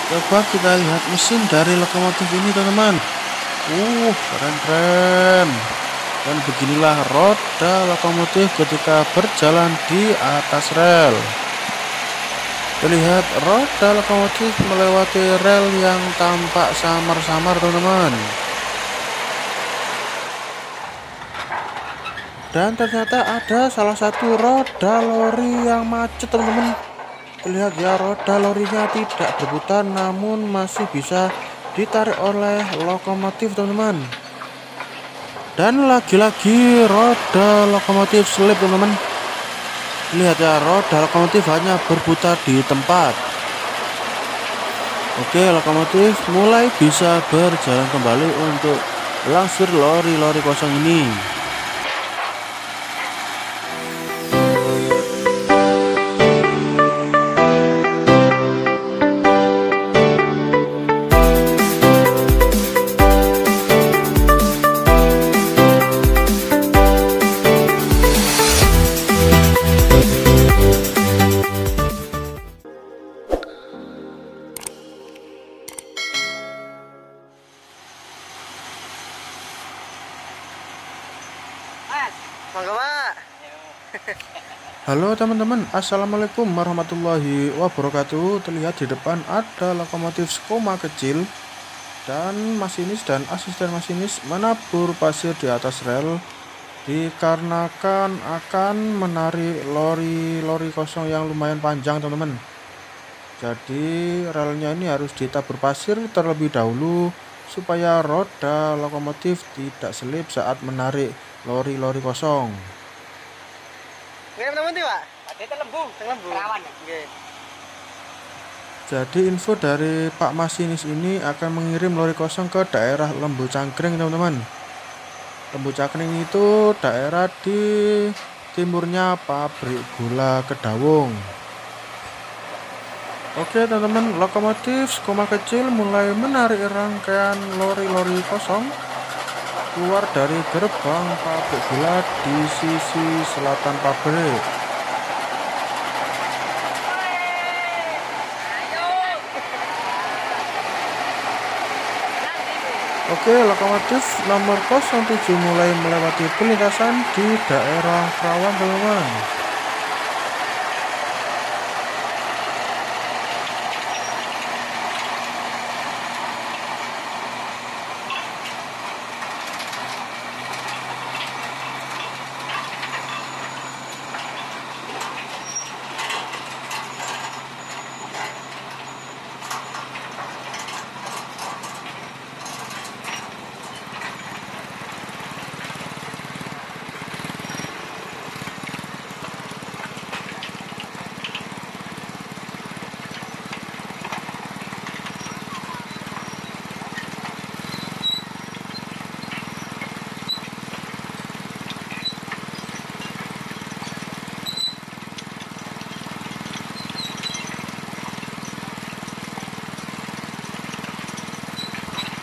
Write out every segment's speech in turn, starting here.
Coba kita lihat mesin dari lokomotif ini teman-teman. Keren-keren. Dan beginilah roda lokomotif ketika berjalan di atas rel. Terlihat roda lokomotif melewati rel yang tampak samar-samar teman-teman. Dan ternyata ada salah satu roda lori yang macet teman-teman. Terlihat ya, roda lorinya tidak berputar namun masih bisa ditarik oleh lokomotif teman-teman. Dan lagi-lagi roda lokomotif selip teman-teman. Lihat ya, roda lokomotif hanya berputar di tempat. Oke, lokomotif mulai bisa berjalan kembali untuk langsir lori-lori kosong ini. Halo teman-teman, assalamualaikum warahmatullahi wabarakatuh. Terlihat di depan ada lokomotif skoma kecil dan masinis dan asisten masinis menabur pasir di atas rel dikarenakan akan menarik lori-lori kosong yang lumayan panjang teman-teman. Jadi relnya ini harus ditabur pasir terlebih dahulu supaya roda lokomotif tidak selip saat menarik lori-lori kosong. Jadi info dari Pak Masinis ini akan mengirim lori kosong ke daerah Lembu Cangkring teman-teman. Lembu Cangkring itu daerah di timurnya pabrik gula Kedawung. Oke teman-teman, lokomotif skoma kecil mulai menarik rangkaian lori-lori kosong keluar dari gerbang pabrik gula di sisi selatan pabrik. Oke, lokomotif nomor 07 mulai melewati perlintasan di daerah Krawan teman-teman.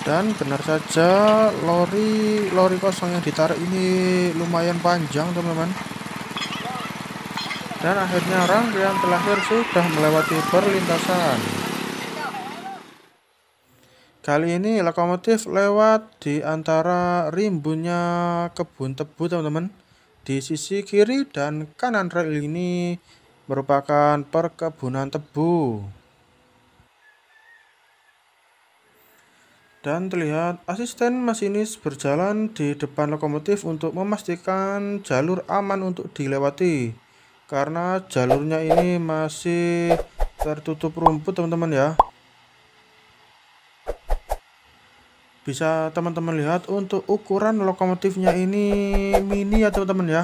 Dan benar saja lori kosong yang ditarik ini lumayan panjang teman-teman. Dan akhirnya rangkaian terakhir sudah melewati perlintasan. Kali ini lokomotif lewat di antara rimbunnya kebun tebu teman-teman. Di sisi kiri dan kanan rel ini merupakan perkebunan tebu. Dan terlihat asisten masinis berjalan di depan lokomotif untuk memastikan jalur aman untuk dilewati. Karena jalurnya ini masih tertutup rumput teman-teman ya. Bisa teman-teman lihat untuk ukuran lokomotifnya ini mini ya teman-teman ya.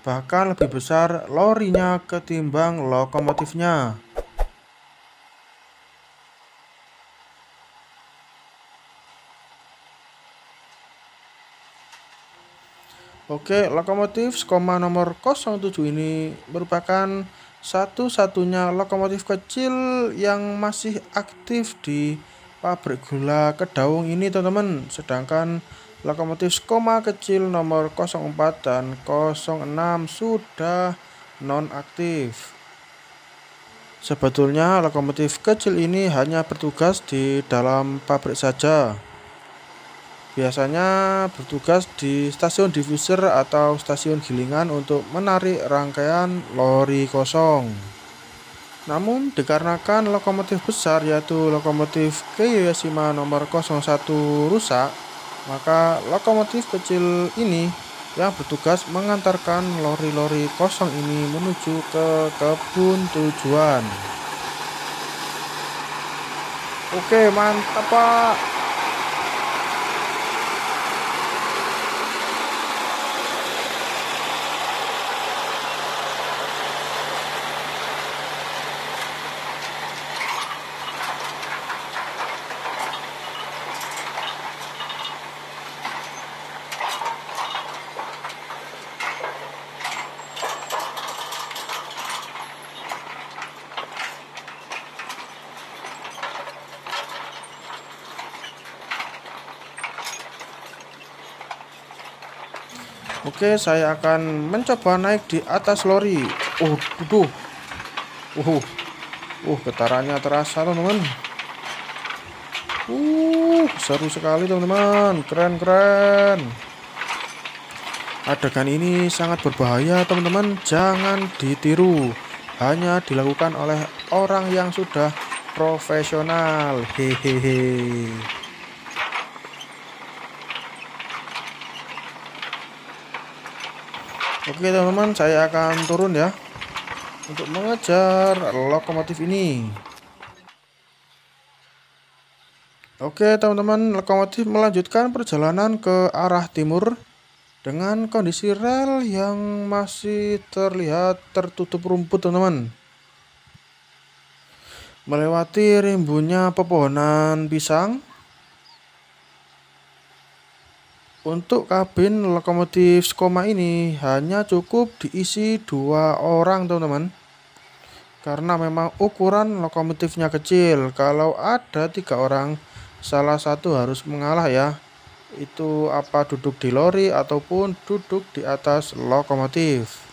Bahkan lebih besar lorinya ketimbang lokomotifnya. Oke, lokomotif skoma nomor 07 ini merupakan satu-satunya lokomotif kecil yang masih aktif di pabrik gula Kedawung ini teman-teman. Sedangkan lokomotif skoma kecil nomor 04 dan 06 sudah non-aktif. Sebetulnya lokomotif kecil ini hanya bertugas di dalam pabrik saja. Biasanya bertugas di stasiun diffuser atau stasiun gilingan untuk menarik rangkaian lori kosong. Namun dikarenakan lokomotif besar yaitu lokomotif Keiyoshima nomor 01 rusak, maka lokomotif kecil ini yang bertugas mengantarkan lori-lori kosong ini menuju ke kebun tujuan. Oke, mantap Pak. Oke, saya akan mencoba naik di atas lori. Duh. Getarannya terasa, teman-teman. Seru sekali, teman-teman. Keren. Adegan ini sangat berbahaya, teman-teman. Jangan ditiru. Hanya dilakukan oleh orang yang sudah profesional. Hehehe. Oke teman-teman, saya akan turun ya untuk mengejar lokomotif ini. Oke teman-teman, lokomotif melanjutkan perjalanan ke arah timur dengan kondisi rel yang masih terlihat tertutup rumput, teman-teman. Melewati rimbunnya pepohonan pisang. Untuk kabin lokomotif Skoma ini hanya cukup diisi 2 orang, teman-teman. Karena memang ukuran lokomotifnya kecil. Kalau ada 3 orang, salah satu harus mengalah ya. Itu apa duduk di lori ataupun duduk di atas lokomotif.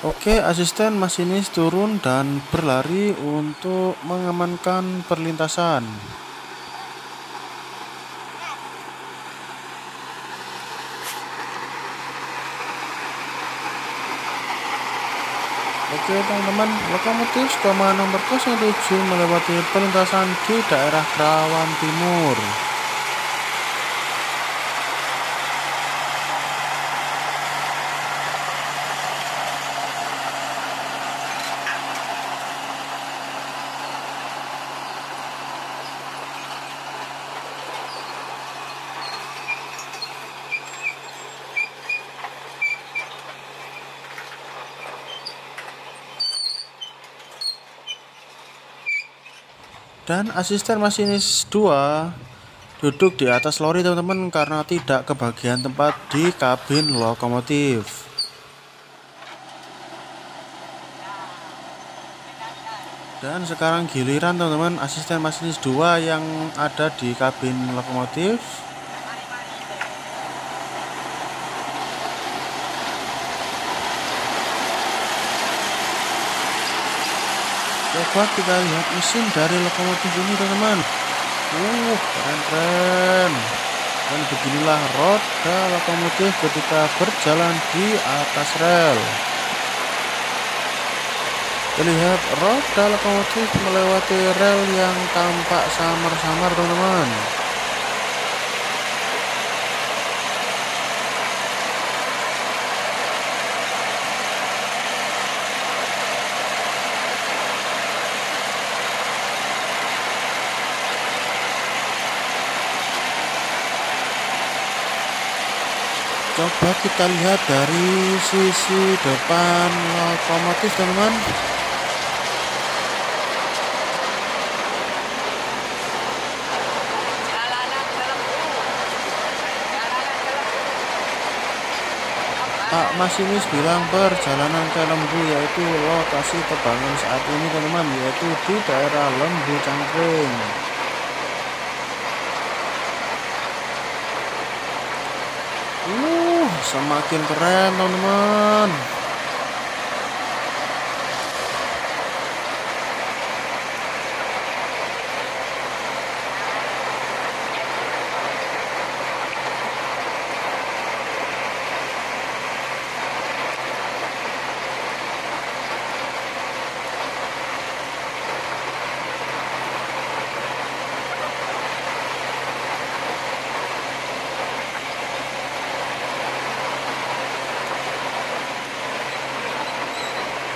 Oke, asisten masinis turun dan berlari untuk mengamankan perlintasan. Oke teman-teman, lokomotif Skoma nomor 07 melewati perlintasan di daerah Kerawang Timur. Dan asisten masinis 2 duduk di atas lori, teman-teman, karena tidak kebagian tempat di kabin lokomotif. Dan sekarang giliran teman-teman asisten masinis 2 yang ada di kabin lokomotif. Coba kita lihat mesin dari lokomotif ini, teman-teman. Keren. Dan beginilah roda lokomotif ketika berjalan di atas rel. Terlihat roda lokomotif melewati rel yang tampak samar-samar, teman-teman. Coba kita lihat dari sisi depan lokomotif, teman-teman. Pak masinis bilang perjalanan ke Lembu yaitu lokasi tebangan saat ini teman-teman, yaitu di daerah Lembu Cangkring. Semakin keren teman-teman.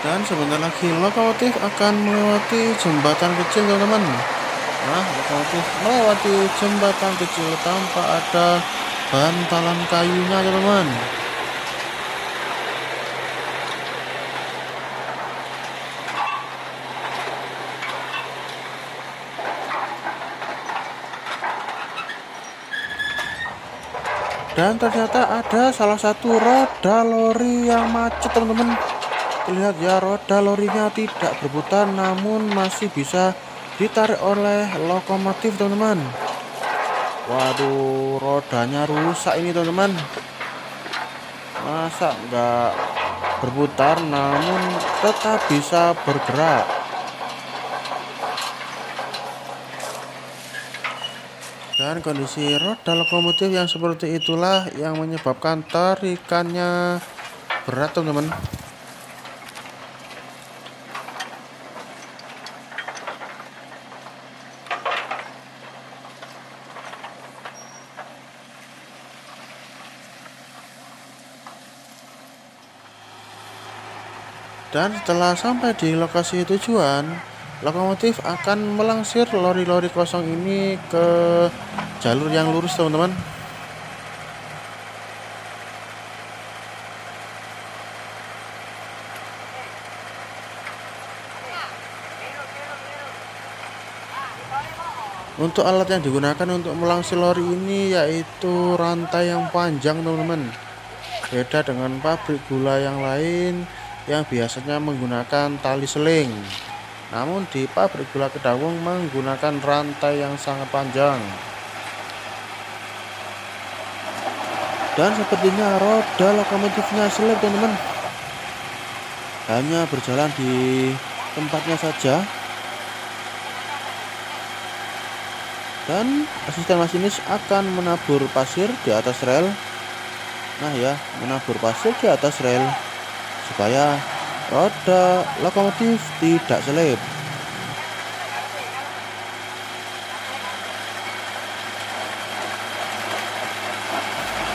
Dan sebentar lagi lokomotif akan melewati jembatan kecil teman-teman. Nah, lokomotif melewati jembatan kecil tanpa ada bantalan kayunya teman-teman. Dan ternyata ada salah satu roda lori yang macet teman-teman. Lihat ya, roda lorinya tidak berputar namun masih bisa ditarik oleh lokomotif teman-teman. Waduh, rodanya rusak ini teman-teman. Masa nggak berputar namun tetap bisa bergerak. Dan kondisi roda lokomotif yang seperti itulah yang menyebabkan tarikannya berat teman-teman. Dan setelah sampai di lokasi tujuan, lokomotif akan melangsir lori-lori kosong ini ke jalur yang lurus teman-teman. Untuk alat yang digunakan untuk melangsir lori ini yaitu rantai yang panjang teman-teman. Beda dengan pabrik gula yang lain yang biasanya menggunakan tali seling. Namun di pabrik gula Kedawung menggunakan rantai yang sangat panjang. Dan sepertinya roda lokomotifnya selip teman-teman. Hanya berjalan di tempatnya saja. Dan asisten masinis akan menabur pasir di atas rel. Nah ya, menabur pasir di atas rel supaya roda lokomotif tidak selip.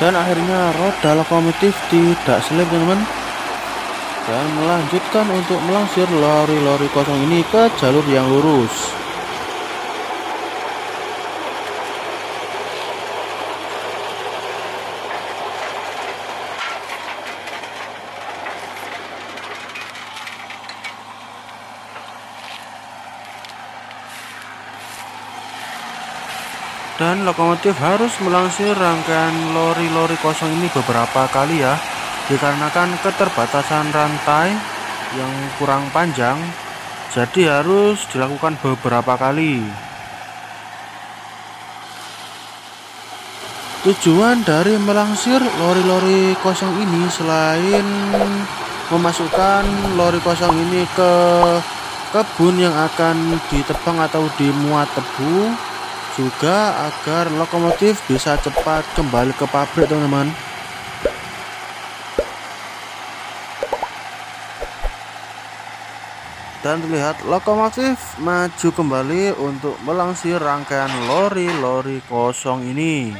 Dan akhirnya roda lokomotif tidak selip teman-teman, dan melanjutkan untuk melangsir lori-lori kosong ini ke jalur yang lurus. Dan lokomotif harus melangsir rangkaian lori-lori kosong ini beberapa kali ya, dikarenakan keterbatasan rantai yang kurang panjang, jadi harus dilakukan beberapa kali. Tujuan dari melangsir lori-lori kosong ini selain memasukkan lori kosong ini ke kebun yang akan ditebang atau dimuat tebu, juga agar lokomotif bisa cepat kembali ke pabrik teman-teman. Dan terlihat lokomotif maju kembali untuk melangsir rangkaian lori-lori kosong ini.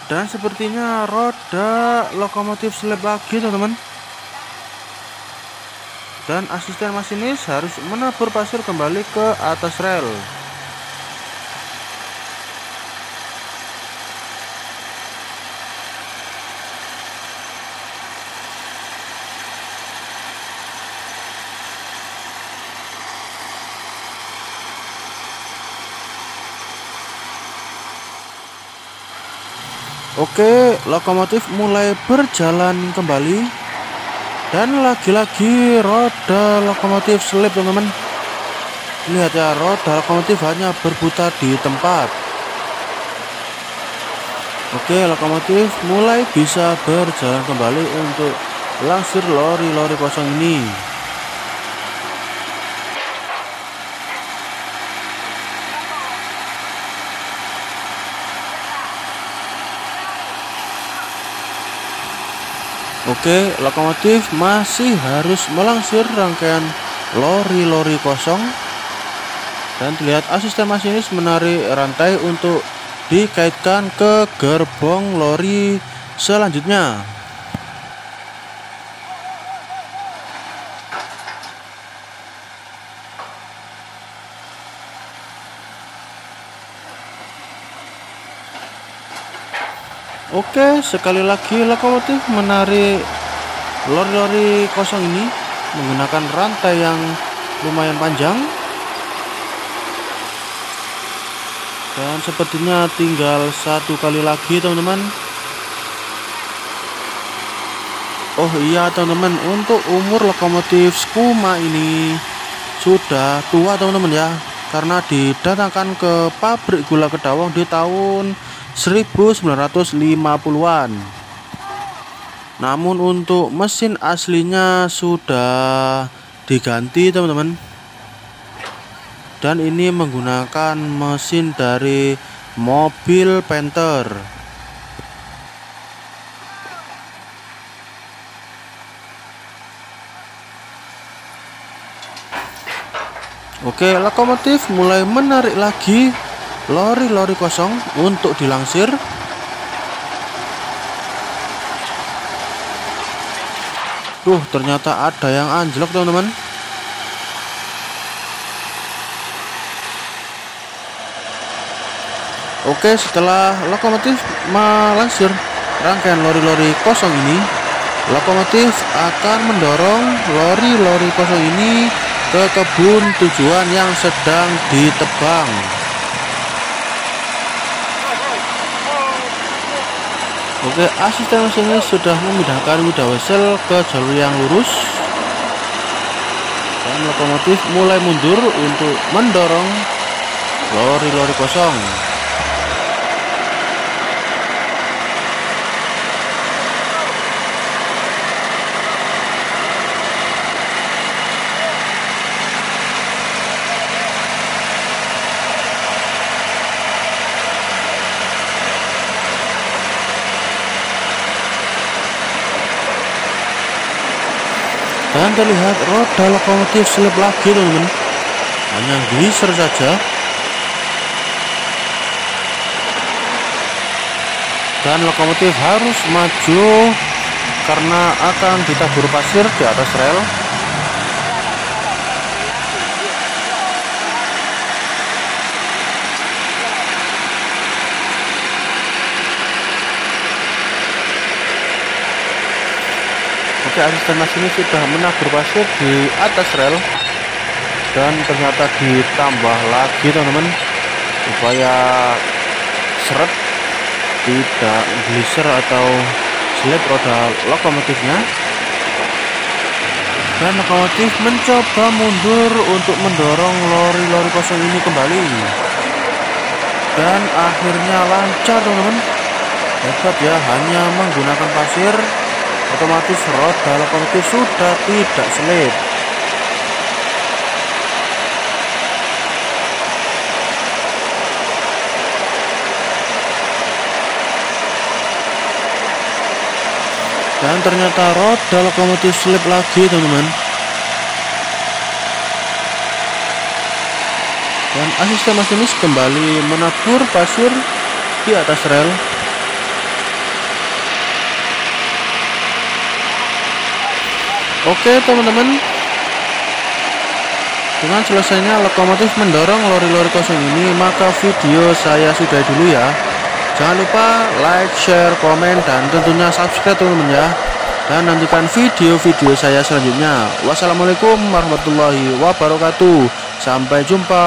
Dan sepertinya roda lokomotif selip lagi teman-teman. dan asisten masinis harus menabur pasir kembali ke atas rel. Oke, lokomotif mulai berjalan kembali dan lagi-lagi roda lokomotif selip, teman-teman. Lihat ya, roda lokomotif hanya berputar di tempat. Oke, lokomotif mulai bisa berjalan kembali untuk langsir lori-lori kosong ini. Oke, lokomotif masih harus melangsir rangkaian lori-lori kosong. Dan terlihat asisten masinis menarik rantai untuk dikaitkan ke gerbong lori selanjutnya. Oke, sekali lagi lokomotif menarik lori-lori kosong ini menggunakan rantai yang lumayan panjang. Dan sepertinya tinggal satu kali lagi, teman-teman. Oh iya, teman-teman, untuk umur lokomotif Skooma ini sudah tua, teman-teman ya, karena didatangkan ke pabrik gula Kedawong di tahun 1950-an. Namun untuk mesin aslinya sudah diganti, teman-teman. Dan ini menggunakan mesin dari mobil Panther. Oke, lokomotif mulai menarik lagi lori-lori kosong untuk dilangsir. Ternyata ada yang anjlok, teman-teman. Oke, setelah lokomotif melangsir rangkaian lori-lori kosong ini, lokomotif akan mendorong lori-lori kosong ini ke kebun tujuan yang sedang ditebang. Oke, asisten masinis sudah memindahkan kuda wesel ke jalur yang lurus. Dan lokomotif mulai mundur untuk mendorong lori-lori kosong. Dan terlihat roda lokomotif selip lagi, teman-teman. Hanya geser saja. Dan lokomotif harus maju karena akan ditabur pasir di atas rel. Oke, asisten masinis sudah menabur pasir di atas rel. Dan ternyata ditambah lagi, teman-teman, supaya seret tidak geser atau slip roda lokomotifnya. Dan lokomotif mencoba mundur untuk mendorong lori-lori kosong ini kembali. Dan akhirnya lancar, teman-teman. Hebat ya, hanya menggunakan pasir, otomatis roda lokomotif sudah tidak selip. Dan ternyata roda lokomotif selip lagi, teman-teman. Dan asisten masinis kembali menabur pasir di atas rel. Oke, teman-teman, Dengan selesainya lokomotif mendorong lori-lori kosong ini, maka video saya sudah dulu ya. Jangan lupa like, share, komen, dan tentunya subscribe teman-teman ya. Dan nantikan video-video saya selanjutnya. Wassalamualaikum warahmatullahi wabarakatuh. Sampai jumpa.